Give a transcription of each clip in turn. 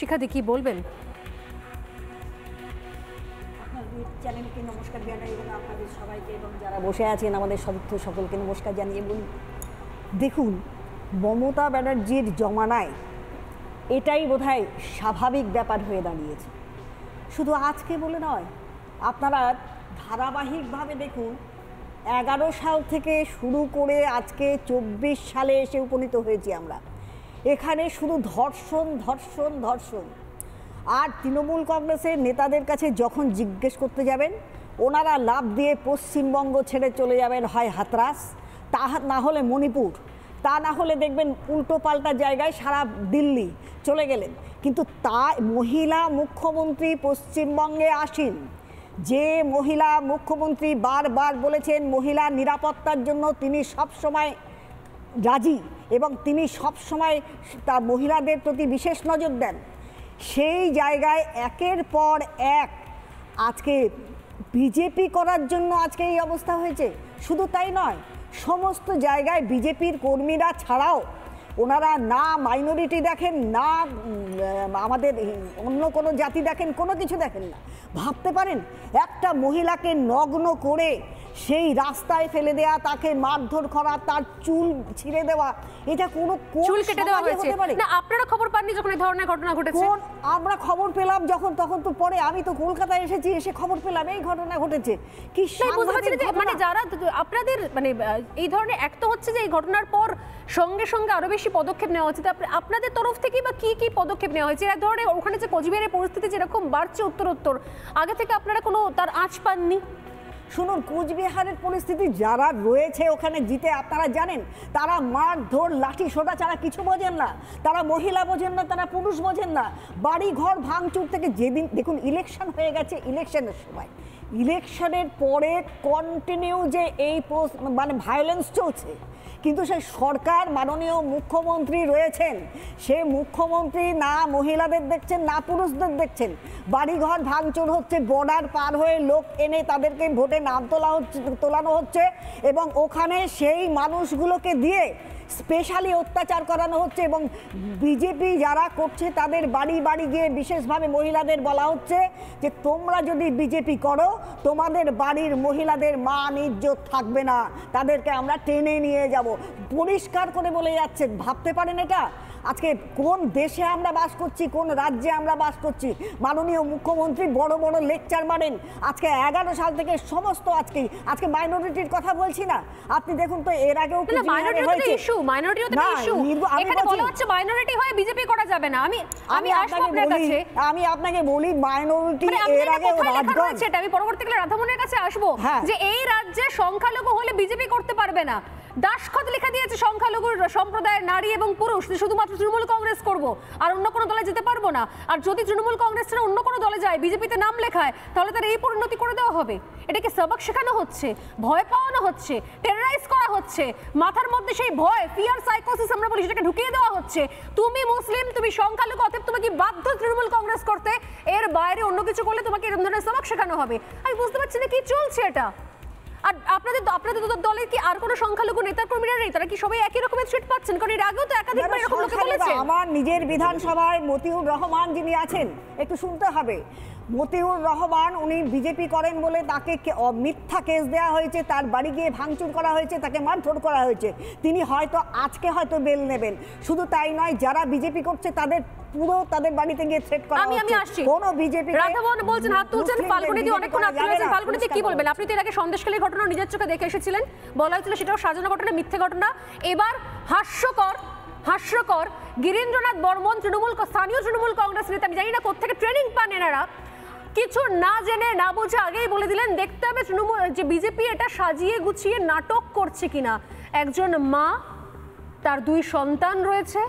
শিখাদি কি বলবেন? চ্যানেলকে নমস্কার জানাই এবং আপনাদের সবাইকে এবং যারা বসে আছেন আমাদের সদস্য সকলকে নমস্কার জানিয়ে বলি, দেখুন মমতা ব্যানার্জির জমানায় এটাই বোধহয় স্বাভাবিক ব্যাপার হয়ে দাঁড়িয়েছে। শুধু আজকে বলে নয়, আপনারা ধারাবাহিকভাবে দেখুন 11 সাল থেকে শুরু করে আজকে 24 সালে এসে উপনীত হয়েছি আমরা। এখানে শুধু ধর্ষণ ধর্ষণ ধর্ষণ। আর তৃণমূল কংগ্রেসের নেতাদের কাছে যখন জিজ্ঞেস করতে যাবেন, ওনারা লাফ দিয়ে পশ্চিমবঙ্গ ছেড়ে চলে যাবেন হয় হাতরাস, তা না হলে মণিপুর, তা না হলে দেখবেন উল্টো পাল্টা জায়গায় সারা দিল্লি চলে গেলেন। কিন্তু তা মহিলা মুখ্যমন্ত্রী পশ্চিমবঙ্গে আসেন। যে মহিলা মুখ্যমন্ত্রী বারবার বলেছেন মহিলা নিরাপত্তার জন্য তিনি সবসময় রাজি এবং তিনি সবসময় তা মহিলাদের প্রতি বিশেষ নজর দেন, সেই জায়গায় একের পর এক আজকে বিজেপি করার জন্য আজকে এই অবস্থা হয়েছে। শুধু তাই নয়, সমস্ত জায়গায় বিজেপির কর্মীরা ছাড়াও ওনারা না মাইনরিটি দেখেন, না আমাদের অন্য কোনো জাতি দেখেন, কোনো কিছু দেখেন না। ভাবতে পারেন একটা মহিলাকে নগ্ন করে সেই রাস্তায় ফেলে দেওয়া, তাকে মারধর করা, তার চুল ছিঁড়ে দেওয়া, এটা কোনো চুল কেটে দেওয়া হয়েছে না? আপনারা খবর পাননি যখন এই ধরনের ঘটনা ঘটেছে? আমরা খবর পেলাম যখন, তখন তো পরে আমি তো কলকাতায় এসেছি, এসে খবর পেলাম এই ঘটনা ঘটেছে। কি মানে যারা আপনাদের মানে এই ধরনের এক তো হচ্ছে যে এই ঘটনার পর সঙ্গে সঙ্গে আরো বেশি পদক্ষেপ নেওয়া হচ্ছে, আপনাদের তরফ থেকে বা কি কি পদক্ষেপ নেওয়া হয়েছে? এক ধরনের ওখানে যে কোচবিহারের পরিস্থিতি যেরকম বাড়ছে উত্তরোত্তর, আগে থেকে আপনারা কোনো তার আঁচ পাননি? শুনুন, কোচবিহারের পরিস্থিতি যারা রয়েছে ওখানে জিতে আপনারা জানেন, তারা মারধর লাঠি সোটা ছাড়া কিছু বোঝেন না। তারা মহিলা বোঝেন না, তারা পুরুষ বোঝেন না। বাড়ি ঘর ভাঙচুর থেকে যেদিন দেখুন ইলেকশন হয়ে গেছে, ইলেকশনের সময়, ইলেকশনের পরে কন্টিনিউ যে এই মানে ভায়োলেন্স চলছে, কিন্তু সেই সরকার মাননীয় মুখ্যমন্ত্রী রয়েছেন, সে মুখ্যমন্ত্রী না মহিলাদের দেখছেন না পুরুষদের দেখছেন। বাড়িঘর ভাঙচুর হচ্ছে, বর্ডার পার হয়ে লোক এনে তাদেরকে ভোটে নাম তোলানো হচ্ছে এবং ওখানে সেই মানুষগুলোকে দিয়ে স্পেশালি অত্যাচার করানো হচ্ছে। এবং বিজেপি যারা করছে তাদের বাড়ি বাড়ি গিয়ে বিশেষভাবে মহিলাদের বলা হচ্ছে যে তোমরা যদি বিজেপি করো তোমাদের বাড়ির মহিলাদের মান ইজ্জত থাকবে না, তাদেরকে আমরা টেনে নিয়ে যাব, পরিষ্কার করে বলে যাচ্ছে। ভাবতে পারেন এটা আজকে কোন দেশে আমরা বাস করছি, কোন রাজ্যে আমরা বাস করছি? মাননীয় মুখ্যমন্ত্রী বড় বড় লেকচার মারেন। আজকে 11 সাল থেকে সমস্ত আজকে মাইনরিটির কথা বলছি না, আপনি দেখুন তো এর আগেও মাইনরিটি হয়ে বিজেপি করা যাবে না। আমি আপনাকে বলি মাইনরিটি এর আগে আমি পরবর্তীকালে রাধামনের কাছে আসবো যে এই রাজ্যে সংখ্যালঘু হলে বিজেপি করতে পারবে না। দাসখত লেখা দিয়েছে সংখ্যালঘু সম্প্রদায়ের নারী এবং পুরুষ, শুধুমাত্র তৃণমূল কংগ্রেস করব আর অন্য কোনো দলে যেতে পারবো না। আর যদি তৃণমূল কংগ্রেস ছেড়ে অন্য কোনো দলে যায়, বিজেপিতে নাম লেখায়, তাহলে তার এই পরিণতি করে দেওয়া হবে। এটাকে সবক শেখানো হচ্ছে, ভয় পাওয়ানো হচ্ছে, টেররাইজ করা হচ্ছে, মাথার মধ্যে সেই ভয়, ফিয়ার সাইকোসিস আমরা বলি, সেটাকে ঢুকিয়ে দেওয়া হচ্ছে। তুমি মুসলিম, তুমি সংখ্যালঘু, অতএব তোমাকে বাধ্য তৃণমূল কংগ্রেস করতে, এর বাইরে অন্য কিছু করলে তোমাকে এরকম ধরনের সবক শেখানো হবে। আমি বুঝতে পারছি না কি চলছে এটা। আর আপনাদের দলের কি আর কোনো সংখ্যালঘু নেতা কর্মীরা নেই? তারা কি সবাই একই রকমের ট্রিট পাচ্ছেন? কারণ এর আগেও তো একাধিকবার এরকম লোকে বলেছে। আমার নিজের বিধানসভায় মতিউর রহমান যিনি আছেন, একটু শুনতে হবে, মতিউর রহমান উনি বিজেপি করেন বলে তাকে মিথ্যা কেস দেওয়া হয়েছে, তার বাড়ি গিয়ে ভাঙচুর করা হয়েছে, তাকে মারধর করা হয়েছে। তিনি হয়তো আজকে হয়তো বেল নেবেন। শুধু তাই নয়, যারা বিজেপি করছে তাদের পুরো তাদের বাড়িতে গিয়ে থ্রেট করা হচ্ছে। আমি আসছি, কোন বিজেপি রাধামোহন বলছেন, হাত তুলছেন, ফাল্গুনিদি অনেকক্ষণ আপনি আছেন, ফাল্গুনিদি কি বলবেন? আপনি তো এর আগে সন্দেশখালীর ঘটনা নিজের চোখে দেখে এসেছিলেন, বলা হয়েছিল সেটাও সাজানো ঘটনা, মিথ্যে ঘটনা। এবার হাস্যকর গিরীন্দ্রনাথ বর্মন স্থানীয় তৃণমূল কংগ্রেস নেতা, আমি জানি না কোত্থেকে ট্রেনিং পান এনারা, কিছু না জেনে না বুঝে আগেই বলে দিলেন দেখতে হবে তৃণমূল যে বিজেপি এটা সাজিয়ে গুছিয়ে নাটক করছে কিনা। একজন মা, তার 2 সন্তান রয়েছে,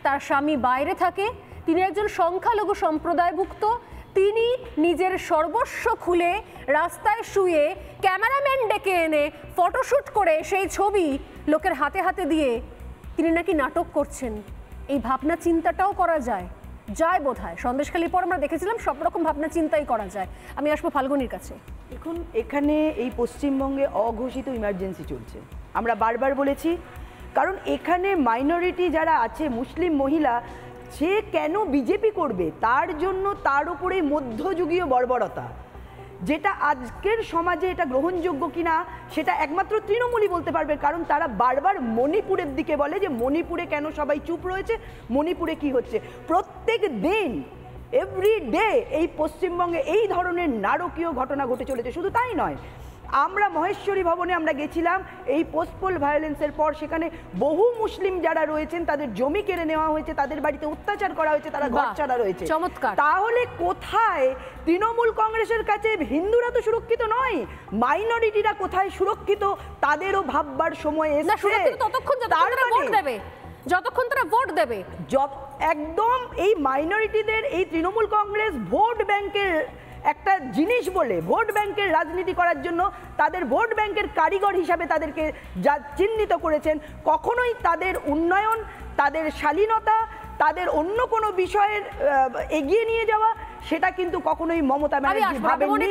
তার স্বামী বাইরে থাকে, তিনি একজন সংখ্যালঘু সম্প্রদায়ভুক্ত, তিনি নিজের সর্বস্ব খুলে রাস্তায় শুয়ে ক্যামেরাম্যান ডেকে এনে ফটোশুট করে সেই ছবি লোকের হাতে হাতে দিয়ে তিনি নাকি নাটক করছেন। এই ভাবনা চিন্তাটাও করা যায় বোধহয়। সন্দেশখালীর পর আমরা দেখেছিলাম সব রকম ভাবনা চিন্তাই করা যায়। আমি আসবো ফাল্গুনির কাছে। দেখুন, এখানে এই পশ্চিমবঙ্গে অঘোষিত ইমার্জেন্সি চলছে, আমরা বারবার বলেছি, কারণ এখানে মাইনরিটি যারা আছে, মুসলিম মহিলা সে কেন বিজেপি করবে, তার জন্য তার উপরে মধ্যযুগীয় বর্বরতা, যেটা আজকের সমাজে এটা গ্রহণযোগ্য কিনা সেটা একমাত্র তৃণমূলই বলতে পারবে। কারণ তারা বারবার মণিপুরের দিকে বলে যে মণিপুরে কেন সবাই চুপ রয়েছে, মণিপুরে কি হচ্ছে। প্রত্যেক দিন এভরিডে এই পশ্চিমবঙ্গে এই ধরনের নারকীয় ঘটনা ঘটে চলেছে। শুধু তাই নয়, আমরা মহেশ্বরী ভবনে আমরা গেছিলাম এই পোস্টপোল ভায়োলেন্সের পর, সেখানে বহু মুসলিম যারা রয়েছেন তাদের জমি কেড়ে নেওয়া হয়েছে, তাদের বাড়িতে অত্যাচার করা হয়েছে, তারা ঘরছাড়া রয়েছে। চমৎকার। তাহলে কোথায় তৃণমূল কংগ্রেসের কাছে হিন্দুরা তো সুরক্ষিত নয়, মাইনরিটিরা কোথায় সুরক্ষিত তাদেরও ভাববার সময় এসেছে। যতক্ষণ তারা ভোট দেবে একদম এই মাইনরিটিদের এই তৃণমূল কংগ্রেস ভোট ব্যাংকের একটা জিনিস বলে, ভোট ব্যাংকের রাজনীতি করার জন্য তাদের ভোট ব্যাংকের কারিগর হিসাবে তাদেরকে যা চিহ্নিত করেছেন, কখনোই তাদের উন্নয়ন, তাদের শালীনতা, তাদের অন্য কোনো বিষয়ের এগিয়ে নিয়ে যাওয়া, সেটা কিন্তু কখনোই মমতা ব্যানার্জি ভাবেননি।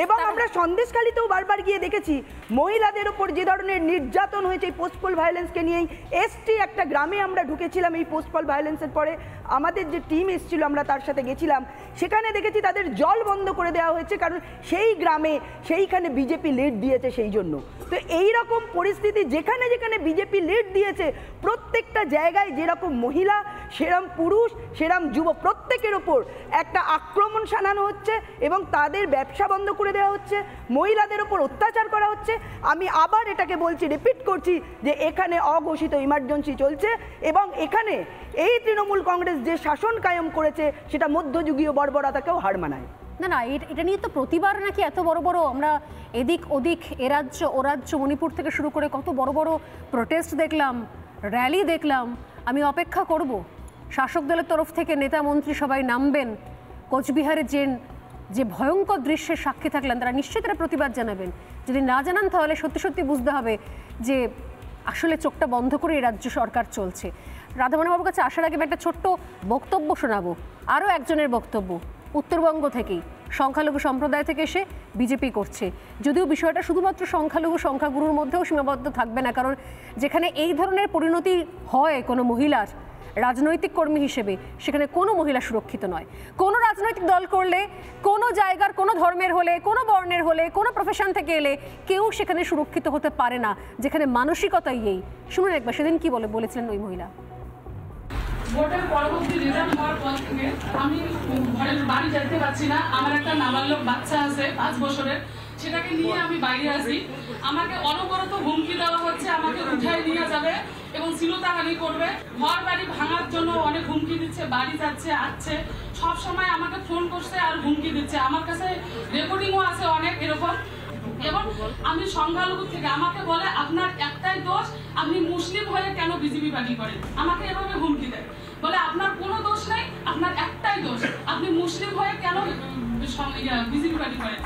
এবং আমরা সন্দেশখালীতেও বারবার গিয়ে দেখেছি মহিলাদের ওপর যে ধরনের নির্যাতন হয়েছে এই পোস্টপোল ভায়োলেন্সকে নিয়েই। এসটি একটা গ্রামে আমরা ঢুকেছিলাম এই পোস্টপোল ভায়োলেন্সের পরে, আমাদের যে টিম এসেছিল আমরা তার সাথে গেছিলাম, সেখানে দেখেছি তাদের জল বন্ধ করে দেওয়া হয়েছে, কারণ সেই গ্রামে সেইখানে বিজেপি লিড দিয়েছে সেই জন্য। তো এই রকম পরিস্থিতি যেখানে যেখানে বিজেপি লিড দিয়েছে, প্রত্যেকটা জায়গায় যেরকম মহিলা, সেরম পুরুষ, সেরম যুব, প্রত্যেকের ওপর একটা আক্রমণ শানানো হচ্ছে এবং তাদের ব্যবসা বন্ধ করে দেওয়া হচ্ছে, মহিলাদের ওপর অত্যাচার করা হচ্ছে। আমি আবার এটাকে বলছি, রিপিট করছি, যে এখানে অঘোষিত ইমার্জেন্সি চলছে এবং এখানে এই তৃণমূল কংগ্রেস যে শাসন কায়েম করেছে সেটা মধ্যযুগীয় বর্বরতাকেও হার মানায়। না না, এটা নিয়ে তো প্রতিবার নাকি এত বড় বড় আমরা এদিক ওদিক, এ রাজ্য ও রাজ্য, মণিপুর থেকে শুরু করে কত বড় বড় প্রোটেস্ট দেখলাম, র্যালি দেখলাম। আমি অপেক্ষা করব শাসক দলের তরফ থেকে নেতা মন্ত্রী সবাই নামবেন, কোচবিহারের যে ভয়ঙ্কর দৃশ্যের সাক্ষী থাকলেন তারা নিশ্চয়ই তারা প্রতিবাদ জানাবেন। যদি না জানান তাহলে সত্যি সত্যি বুঝতে হবে যে আসলে চোখটা বন্ধ করে এই রাজ্য সরকার চলছে। রাধামণি বাবুর কাছে আসার আগে একটা ছোট্ট বক্তব্য শোনাবো, আরও একজনের বক্তব্য উত্তরবঙ্গ থেকেই, সংখ্যালঘু সম্প্রদায় থেকে এসে বিজেপি করছে। যদিও বিষয়টা শুধুমাত্র সংখ্যালঘু সংখ্যাগুরুর মধ্যেও সীমাবদ্ধ থাকবে না, কারণ যেখানে এই ধরনের পরিণতি হয় কোনো মহিলার রাজনৈতিক কর্মী হিসেবে, সেখানে কোনো মহিলা সুরক্ষিত নয়। কোনো রাজনৈতিক দল করলে, কোনো জায়গার, কোনো ধর্মের হলে, কোনো বর্ণের হলে, কোনো প্রফেশন থেকে এলে কেউ সেখানে সুরক্ষিত হতে পারে না, যেখানে মানসিকতাই এই। শুনুন একবার সেদিন কি বলেছিলেন ওই মহিলা। ভোটের পরবর্তী রেজাল্ট হওয়ার পর থেকে আমি ঘরের বাড়ি যেতে পারছি না। আমার একটা নাবালক বাচ্চা আছে 5 বছরের, সেটাকে নিয়ে আমি বাইরে আসি। আমাকে অনবরত হুমকি দেওয়া হচ্ছে, আমাকে উঠাই নিয়ে যাবে এবং শ্লীলতাহানি করবে, ঘর বাড়ি ভাঙার জন্য অনেক হুমকি দিচ্ছে, বাড়ি যাচ্ছে আসছে, সব সময় আমাকে ফোন করছে আর হুমকি দিচ্ছে। আমার কাছে রেকর্ডিংও আছে অনেক এরকম। এবং আমি সংখ্যালঘু থেকে আমাকে বলে আপনার একটাই দোষ, আপনি মুসলিম হয়ে কেন বিজেপি পার্টি করেন, আমাকে এভাবে হুমকি দেয়। বলে আপনার কোনো দোষ নেই, আপনার একটাই দোষ, আপনি মুসলিম হয়ে কেন বিজেপি পার্টি করেন।